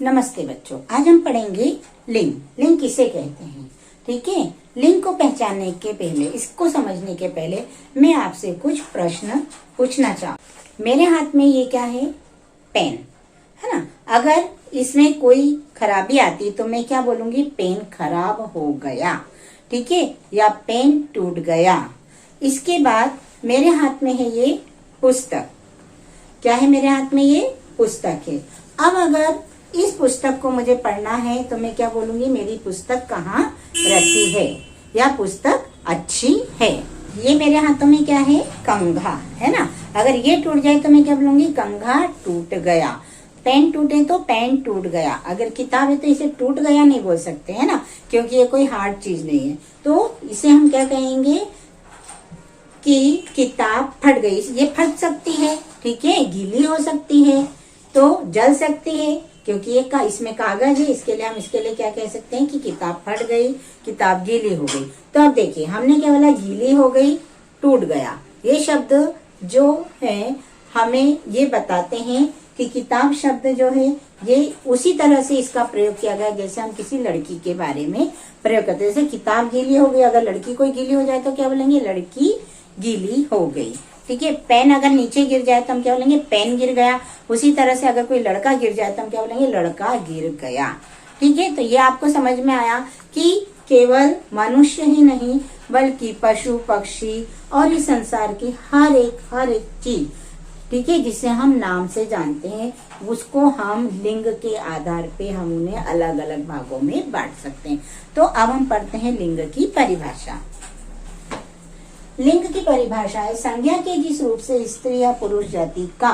नमस्ते बच्चों, आज हम पढ़ेंगे लिंग। लिंग किसे कहते हैं। ठीक है, लिंग को पहचानने के पहले, इसको समझने के पहले मैं आपसे कुछ प्रश्न पूछना चाहूँ। मेरे हाथ में ये क्या है? पेन है ना। अगर इसमें कोई खराबी आती तो मैं क्या बोलूंगी? पेन खराब हो गया। ठीक है, या पेन टूट गया। इसके बाद मेरे हाथ में है ये पुस्तक। क्या है मेरे हाथ में? ये पुस्तक है। अब अगर इस पुस्तक को मुझे पढ़ना है तो मैं क्या बोलूंगी? मेरी पुस्तक कहाँ रखी है, या पुस्तक अच्छी है। ये मेरे हाथों में क्या है? कंघा है ना। अगर ये टूट जाए तो मैं क्या बोलूंगी? कंघा टूट गया। पेन टूटे तो पेन टूट गया। अगर किताब है तो इसे टूट गया नहीं बोल सकते, है ना, क्योंकि ये कोई हार्ड चीज नहीं है। तो इसे हम क्या कहेंगे कि किताब फट गई। ये फट सकती है, ठीक है, गीली हो सकती है, तो जल सकती है, क्योंकि ये इसमें कागज है। इसके लिए हम इसके लिए क्या कह सकते हैं कि किताब फट गई, किताब गीली हो गई। तो अब देखिए, हमने क्या बोला? गीली हो गई, टूट गया। ये शब्द जो है हमें ये बताते हैं कि किताब शब्द जो है ये उसी तरह से इसका प्रयोग किया गया जैसे हम किसी लड़की के बारे में प्रयोग करते हैं। जैसे किताब गीली हो गई, अगर लड़की कोई गीली हो जाए तो क्या बोलेंगे? लड़की गीली हो गई। ठीक है, पेन अगर नीचे गिर जाए तो हम क्या बोलेंगे? पेन गिर गया। उसी तरह से अगर कोई लड़का गिर जाए तो हम क्या बोलेंगे? लड़का गिर गया। ठीक है, तो ये आपको समझ में आया कि केवल मनुष्य ही नहीं बल्कि पशु पक्षी और इस संसार की हर एक चीज, ठीक है, जिसे हम नाम से जानते हैं, उसको हम लिंग के आधार पे हम उन्हें अलग अलग भागों में बांट सकते हैं। तो अब हम पढ़ते हैं लिंग की परिभाषा। लिंग की परिभाषा है संज्ञा के जिस रूप से स्त्री या पुरुष जाति का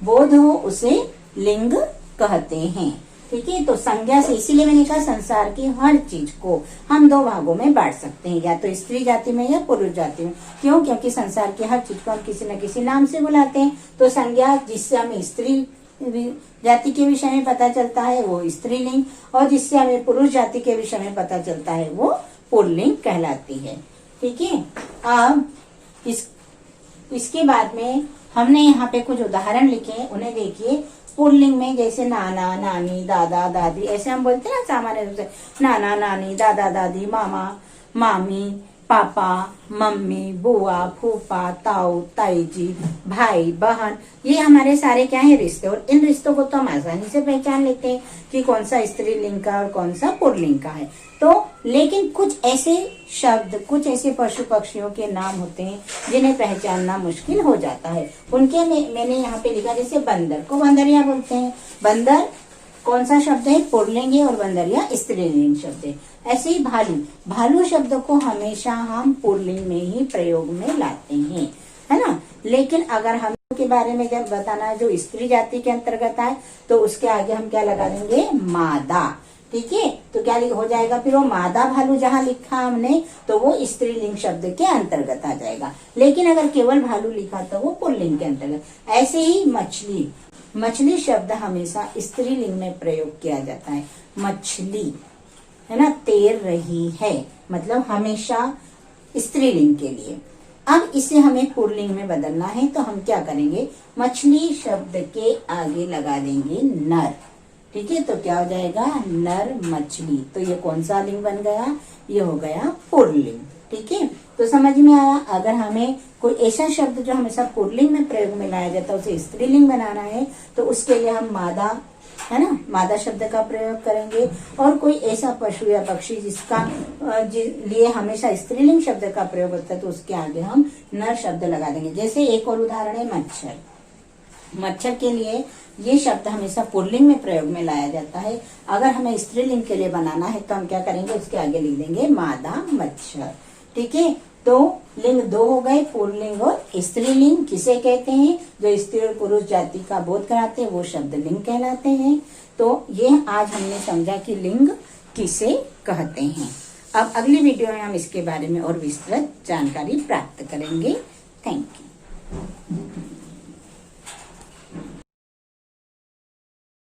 बोध हो उसे लिंग कहते हैं। ठीक है, तो संज्ञा से, इसीलिए मैंने कहा संसार की हर चीज को हम दो भागों में बांट सकते हैं, या तो स्त्री जाति में या पुरुष जाति में। क्यों? क्योंकि संसार की हर चीज को हम किसी न किसी नाम से बुलाते हैं। तो संज्ञा जिससे हमें स्त्री जाति के विषय में पता चलता है वो स्त्रीलिंग, और जिससे हमें पुरुष जाति के विषय में पता चलता है वो पुल्लिंग कहलाती है। ठीक है, अब इसके बाद में हमने यहाँ पे कुछ उदाहरण लिखे हैं, उन्हें देखिए। पुल्लिंग में जैसे नाना नानी दादा दादी, ऐसे हम बोलते हैं ना सामान्य रूप से, नाना नानी दादा दादी, मामा मामी, पापा मम्मी, बुआ फूफा, ताऊ ताई जी, भाई बहन, ये हमारे सारे क्या है? रिश्ते। और इन रिश्तों को तो हम आसानी से पहचान लेते हैं कि कौन सा स्त्रीलिंग का और कौन सा पुल्लिंग का है। तो लेकिन कुछ ऐसे शब्द, कुछ ऐसे पशु पक्षियों के नाम होते हैं जिन्हें पहचानना मुश्किल हो जाता है। उनके मैंने यहाँ पे लिखा, जैसे बंदर को बंदरिया बोलते हैं। बंदर कौन सा शब्द है? पुल्लिंग है, और बंदरिया स्त्रीलिंग शब्द है। ऐसे ही भालू, भालू शब्द को हमेशा हम पुल्लिंग में ही प्रयोग में लाते हैं, है ना। लेकिन अगर हम के बारे में जब बताना है जो स्त्री जाति के अंतर्गत है तो उसके आगे हम क्या लगा देंगे? मादा। ठीक है, तो क्या हो जाएगा फिर? वो मादा भालू जहाँ लिखा हमने तो वो स्त्रीलिंग शब्द के अंतर्गत आ जाएगा। लेकिन अगर केवल भालू लिखा तो वो पुल्लिंग के अंतर्गत। ऐसे ही मछली, मछली शब्द हमेशा स्त्रीलिंग में प्रयोग किया जाता है। मछली, है ना, तैर रही है, मतलब हमेशा स्त्रीलिंग के लिए। अब इसे हमें पुल्लिंग में बदलना है तो हम क्या करेंगे? मछली शब्द के आगे लगा देंगे नर। ठीक है, तो क्या हो जाएगा? नर मछली। तो ये कौन सा लिंग बन गया? ये हो गया पुल्लिंग। ठीक है, तो समझ में आया। अगर हमें कोई ऐसा शब्द जो हमेशा पुल्लिंग में प्रयोग में लाया जाता है उसे स्त्रीलिंग बनाना है तो उसके लिए हम मादा, है ना, मादा शब्द का प्रयोग करेंगे। और कोई ऐसा पशु या पक्षी जिसका लिए हमेशा स्त्रीलिंग शब्द का प्रयोग होता है तो उसके आगे हम नर शब्द लगा देंगे। जैसे एक और उदाहरण है मच्छर। मच्छर के लिए ये शब्द हमेशा पुल्लिंग में प्रयोग में लाया जाता है। अगर हमें स्त्रीलिंग के लिए बनाना है तो हम क्या करेंगे? उसके आगे लिख देंगे मादा मच्छर। ठीक है, तो लिंग दो हो गए, पुल्लिंग और स्त्रीलिंग। किसे कहते हैं? जो स्त्री और पुरुष जाति का बोध कराते हैं वो शब्द लिंग कहलाते हैं। तो ये आज हमने समझा कि लिंग किसे कहते हैं। अब अगली वीडियो में हम इसके बारे में और विस्तृत जानकारी प्राप्त करेंगे। Thank you.